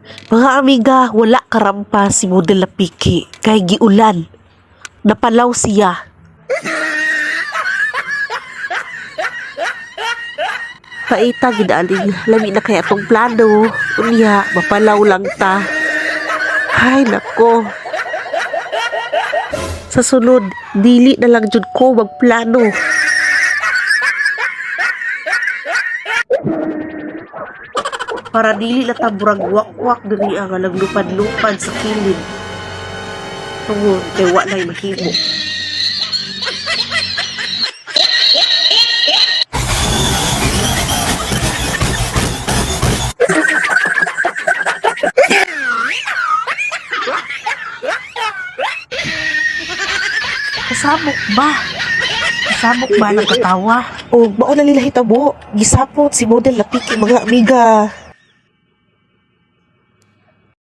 Mga amiga, wala karampa si Model Lapiki kay giulan. Napalaw siya. Paita gidaaling lami na kaya tong plano. Unya, mapalaw lang ta. Hay nako. Sa sunod, dili na lang jud ko magplano. Para dili na ta burag wakwak diri ang naglupad-lupad sa kilid. Tungod kay wa na'y mahimo. Kasabok ba? Kasabok ba ng katawa? O, mao na nila hitabo. Gisapot si Model Lapiki mga amiga.